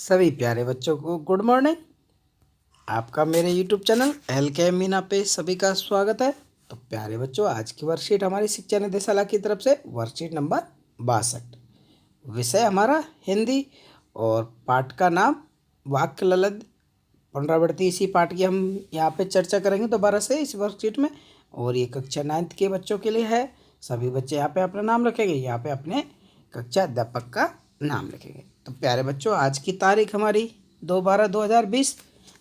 सभी प्यारे बच्चों को गुड मॉर्निंग। आपका मेरे यूट्यूब चैनल LK मीना पे सभी का स्वागत है। तो प्यारे बच्चों, आज की वर्कशीट हमारी शिक्षा निदेशालय की तरफ से वर्कशीट नंबर 62। विषय हमारा हिंदी और पाठ का नाम वाक्य ललित पुनरावृत्ति। इसी पाठ की हम यहाँ पे चर्चा करेंगे दोबारा से इस वर्कशीट में। और ये कक्षा 9th के बच्चों के लिए है। सभी बच्चे यहाँ पे अपना नाम रखेंगे, यहाँ पे अपने कक्षा अध्यापक का नाम लिखेंगे। तो प्यारे बच्चों, आज की तारीख हमारी 2/12/2020,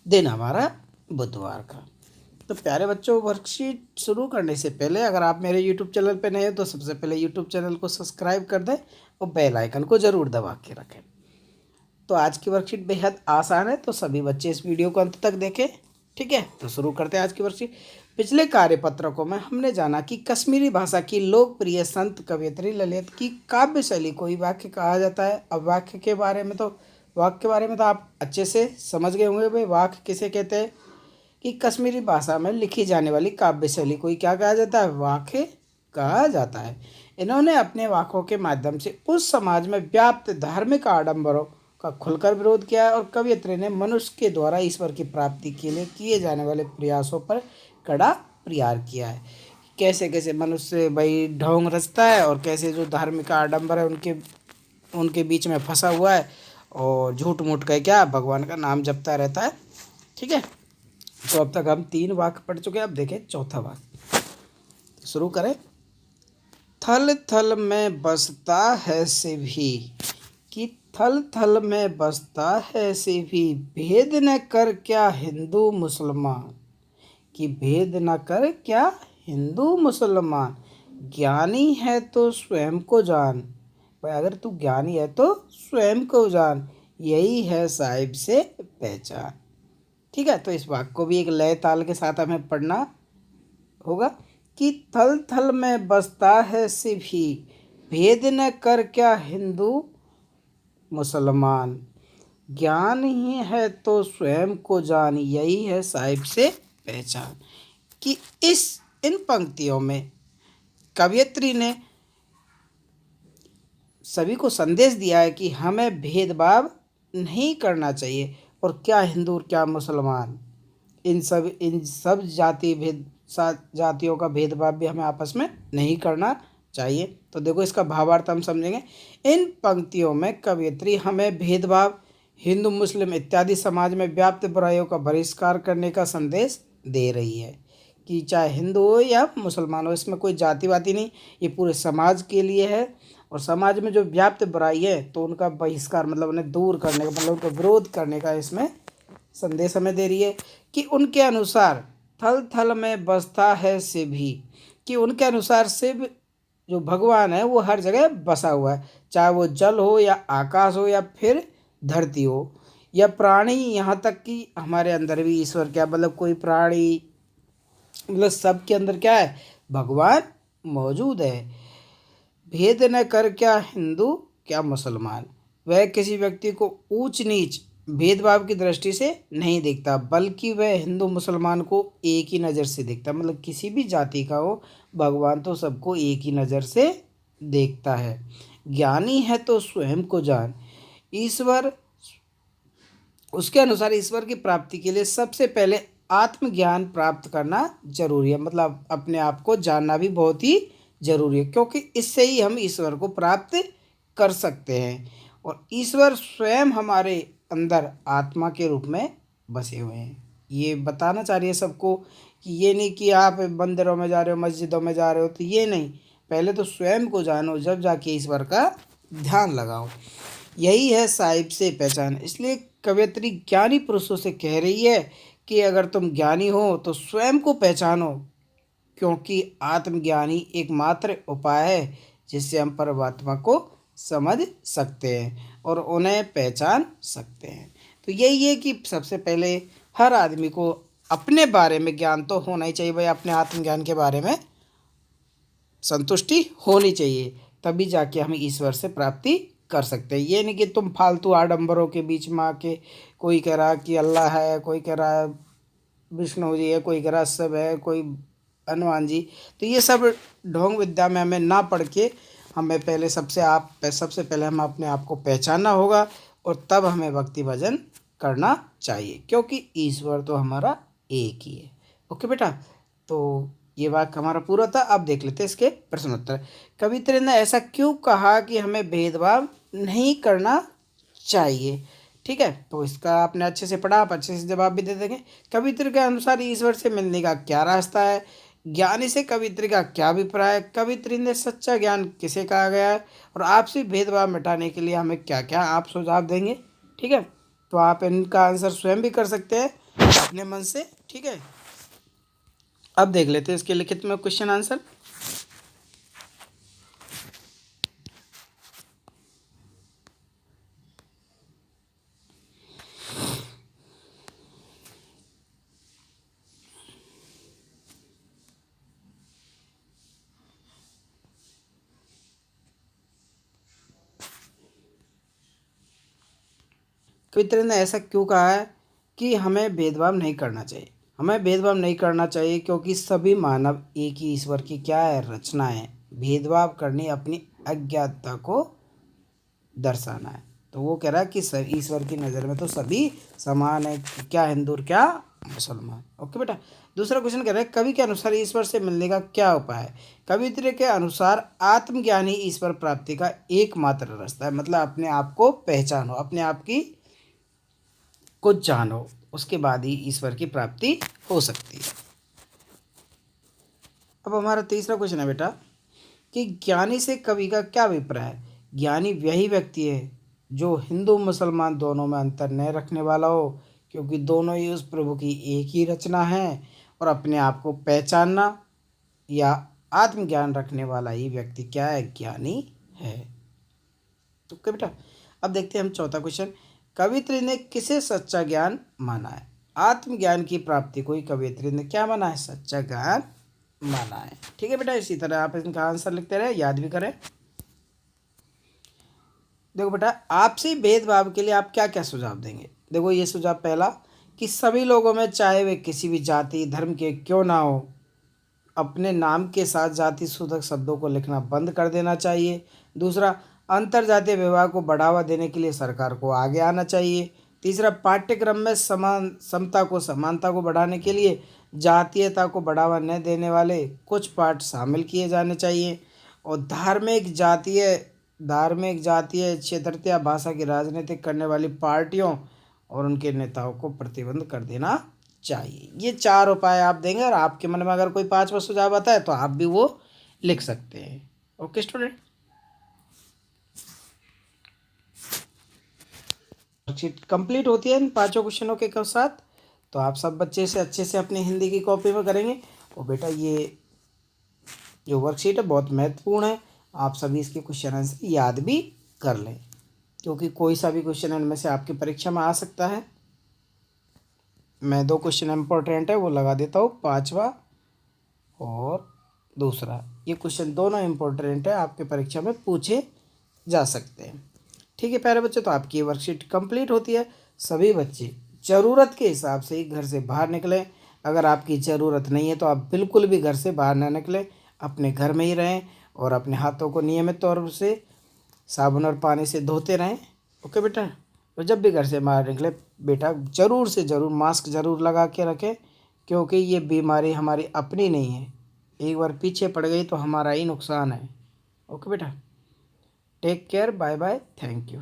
दिन हमारा बुधवार का। तो प्यारे बच्चों, वर्कशीट शुरू करने से पहले अगर आप मेरे यूट्यूब चैनल पे नए हो तो सबसे पहले यूट्यूब चैनल को सब्सक्राइब कर दें और बेल आइकन को ज़रूर दबा के रखें। तो आज की वर्कशीट बेहद आसान है, तो सभी बच्चे इस वीडियो को अंत तक देखें। ठीक है, तो शुरू करते हैं आज की वर्कशीट। पिछले कार्यपत्रकों में हमने जाना कि कश्मीरी भाषा की लोकप्रिय संत कवयित्री ललित की काव्य शैली को ही वाक्य कहा जाता है। अब वाक्य के बारे में तो आप अच्छे से समझ गए होंगे। भाई, वाक्य किसे कहते हैं? कि कश्मीरी भाषा में लिखी जाने वाली काव्य शैली को ही क्या कहा जाता है? वाक्य कहा जाता है। इन्होंने अपने वाक्यों के माध्यम से उस समाज में व्याप्त धार्मिक आडंबरों का खुलकर विरोध किया और कवयित्री ने मनुष्य के द्वारा ईश्वर की प्राप्ति के लिए किए जाने वाले प्रयासों पर कड़ा प्रहार किया है। कैसे कैसे मनुष्य भाई ढोंग रचता है और कैसे जो धार्मिक आडंबर है उनके बीच में फंसा हुआ है और झूठ मूठ कह क्या भगवान का नाम जपता रहता है। ठीक है, तो अब तक हम 3 वाक्य पढ़ चुके हैं। अब देखें चौथा वाक्य। तो शुरू करें। थल थल में बसता है से भी, कि थल थल में बसता है से भी भेद न कर क्या हिंदू मुसलमान, कि भेद न कर क्या हिंदू मुसलमान, ज्ञानी है तो स्वयं को जान। भाई, अगर तू ज्ञानी है तो स्वयं को जान, यही है साहिब से पहचान। ठीक है, तो इस वाक्य को भी एक लय ताल के साथ हमें पढ़ना होगा। कि थल थल में बसता है से भी भेद न कर क्या हिंदू मुसलमान, ज्ञान ही है तो स्वयं को जान, यही है साहिब से पहचान। कि इन पंक्तियों में कवयित्री ने सभी को संदेश दिया है कि हमें भेदभाव नहीं करना चाहिए। और क्या हिंदू और क्या मुसलमान, इन सब जातियों का भेदभाव भी हमें आपस में नहीं करना चाहिए। तो देखो, इसका भावार्थ हम समझेंगे। इन पंक्तियों में कवयित्री हमें भेदभाव, हिंदू मुस्लिम इत्यादि समाज में व्याप्त बुराइयों का बहिष्कार करने का संदेश दे रही है। कि चाहे हिंदू हो या मुसलमान हो, इसमें कोई जातिवादी नहीं, ये पूरे समाज के लिए है। और समाज में जो व्याप्त बुराई है तो उनका बहिष्कार मतलब उन्हें दूर करने का, मतलब उनका विरोध करने का इसमें संदेश हमें दे रही है। कि उनके अनुसार थल थल में बसता है शिव ही, कि उनके अनुसार शिव जो भगवान है वो हर जगह बसा हुआ है, चाहे वो जल हो या आकाश हो या फिर धरती हो या प्राणी, यहाँ तक कि हमारे अंदर भी ईश्वर क्या मतलब कोई प्राणी, मतलब सबके अंदर क्या है? भगवान मौजूद है। भेद न कर क्या हिंदू क्या मुसलमान, वह किसी व्यक्ति को ऊंच नीच भेदभाव की दृष्टि से नहीं देखता, बल्कि वह हिंदू मुसलमान को एक ही नज़र से देखता। मतलब किसी भी जाति का हो, भगवान तो सबको एक ही नज़र से देखता है। ज्ञानी है तो स्वयं को जान, ईश्वर, उसके अनुसार ईश्वर की प्राप्ति के लिए सबसे पहले आत्मज्ञान प्राप्त करना जरूरी है। मतलब अपने आप को जानना भी बहुत ही जरूरी है, क्योंकि इससे ही हम ईश्वर को प्राप्त कर सकते हैं। और ईश्वर स्वयं हमारे अंदर आत्मा के रूप में बसे हुए हैं। ये बताना चाह रही है सबको कि ये नहीं कि आप मंदिरों में जा रहे हो, मस्जिदों में जा रहे हो, तो ये नहीं, पहले तो स्वयं को जानो, जब जाके ईश्वर का ध्यान लगाओ, यही है साहिब से पहचान। इसलिए कवयित्री ज्ञानी पुरुषों से कह रही है कि अगर तुम ज्ञानी हो तो स्वयं को पहचानो, क्योंकि आत्मज्ञानी एकमात्र उपाय है जिससे हम परमात्मा को समझ सकते हैं और उन्हें पहचान सकते हैं। तो यही है कि सबसे पहले हर आदमी को अपने बारे में ज्ञान तो होना ही चाहिए। भाई, अपने आत्मज्ञान के बारे में संतुष्टि होनी चाहिए, तभी जाके हम ईश्वर से प्राप्ति कर सकते हैं। ये नहीं कि तुम फालतू आडंबरों के बीच में आके, कोई कह रहा कि अल्लाह है, कोई कह रहा है विष्णु जी है, कोई कह रहा शिव है, कोई हनुमान जी। तो ये सब ढोंग विद्या में हमें ना पढ़ के हमें सबसे पहले हम अपने आप को पहचानना होगा और तब हमें भक्ति भजन करना चाहिए, क्योंकि ईश्वर तो हमारा एक ही है। ओके बेटा, तो ये वाक्य हमारा पूरा था। अब देख लेते हैं इसके प्रश्न उत्तर। कवित्री ने ऐसा क्यों कहा कि हमें भेदभाव नहीं करना चाहिए? ठीक है, तो इसका आपने अच्छे से पढ़ा, आप अच्छे से जवाब भी दे देंगे। कवित्री के अनुसार ईश्वर से मिलने का क्या रास्ता है? ज्ञानी से कवित्री का क्या अभिप्राय है? कवित्री ने सच्चा ज्ञान किसे कहा गया है? और आपसी भेदभाव मिटाने के लिए हमें क्या क्या आप सुझाव देंगे? ठीक है, तो आप इनका आंसर स्वयं भी कर सकते हैं अपने मन से। ठीक है, अब देख लेते हैं इसके लिखित में क्वेश्चन आंसर। कवित्री ने ऐसा क्यों कहा है कि हमें भेदभाव नहीं करना चाहिए? हमें भेदभाव नहीं करना चाहिए क्योंकि सभी मानव एक ही ईश्वर की क्या है, रचना है। भेदभाव करनी अपनी अज्ञातता को दर्शाना है। तो वो कह रहा है कि सब ईश्वर की नज़र में तो सभी समान है, क्या हिंदू और क्या मुसलमान। ओके बेटा, दूसरा क्वेश्चन कह रहा है कवि के अनुसार ईश्वर से मिलने का क्या उपाय है? कवित्र के अनुसार आत्मज्ञान ही ईश्वर प्राप्ति का एकमात्र रास्ता है। मतलब अपने आप को पहचानो, अपने आप की को जानो, उसके बाद ही ईश्वर की प्राप्ति हो सकती है। अब हमारा तीसरा क्वेश्चन है बेटा कि ज्ञानी से कवि का क्या अभिप्राय है? ज्ञानी वही व्यक्ति है जो हिंदू मुसलमान दोनों में अंतर न रखने वाला हो, क्योंकि दोनों ही उस प्रभु की एक ही रचना है। और अपने आप को पहचानना या आत्मज्ञान रखने वाला ही व्यक्ति क्या है, ज्ञानी है। तो क्या बेटा, अब देखते हैं हम चौथा क्वेश्चन। कवित्री ने किसे सच्चा ज्ञान माना है? आत्मज्ञान की प्राप्ति को ही कवित्री ने क्या माना है, सच्चा ज्ञान माना है। ठीक है बेटा, इसी तरह आप इनका आंसर लिखते रहे, याद भी करें। देखो बेटा, आपसी भेदभाव के लिए आप क्या क्या सुझाव देंगे? देखो, ये सुझाव पहला कि सभी लोगों में, चाहे वे किसी भी जाति धर्म के क्यों ना हो, अपने नाम के साथ जाति सूचक शब्दों को लिखना बंद कर देना चाहिए। दूसरा, अंतर जातीय विवाह को बढ़ावा देने के लिए सरकार को आगे आना चाहिए। तीसरा, पाठ्यक्रम में समान समता को समानता को बढ़ाने के लिए जातीयता को बढ़ावा न देने वाले कुछ पाठ शामिल किए जाने चाहिए। और धार्मिक जातीय क्षेत्रता भाषा की राजनीतिक करने वाली पार्टियों और उनके नेताओं को प्रतिबंध कर देना चाहिए। ये चार उपाय आप देंगे, और आपके मन में अगर कोई पांचवा सुझाव आता है तो आप भी वो लिख सकते हैं। ओके स्टूडेंट, वर्कशीट कंप्लीट होती है इन पांचों क्वेश्चनों के साथ। तो आप सब बच्चे से अच्छे से अपनी हिंदी की कॉपी में करेंगे। और बेटा, ये जो वर्कशीट है बहुत महत्वपूर्ण है, आप सभी इसके क्वेश्चन आंसर याद भी कर लें, क्योंकि कोई सा भी क्वेश्चन इनमें से आपकी परीक्षा में आ सकता है। मैं दो क्वेश्चन इम्पोर्टेंट है वो लगा देता हूँ, पांचवा और दूसरा। ये क्वेश्चन दोनों इम्पोर्टेंट है, आपके परीक्षा में पूछे जा सकते हैं। ठीक है प्यारे बच्चे, तो आपकी वर्कशीट कंप्लीट होती है। सभी बच्चे ज़रूरत के हिसाब से ही घर से बाहर निकलें। अगर आपकी ज़रूरत नहीं है तो आप बिल्कुल भी घर से बाहर ना निकलें, अपने घर में ही रहें और अपने हाथों को नियमित तौर से साबुन और पानी से धोते रहें। ओके बेटा, और जब भी घर से बाहर निकले बेटा, ज़रूर से ज़रूर मास्क ज़रूर लगा के रखें, क्योंकि ये बीमारी हमारी अपनी नहीं है। एक बार पीछे पड़ गई तो हमारा ही नुकसान है। ओके बेटा, take care, bye bye, thank you.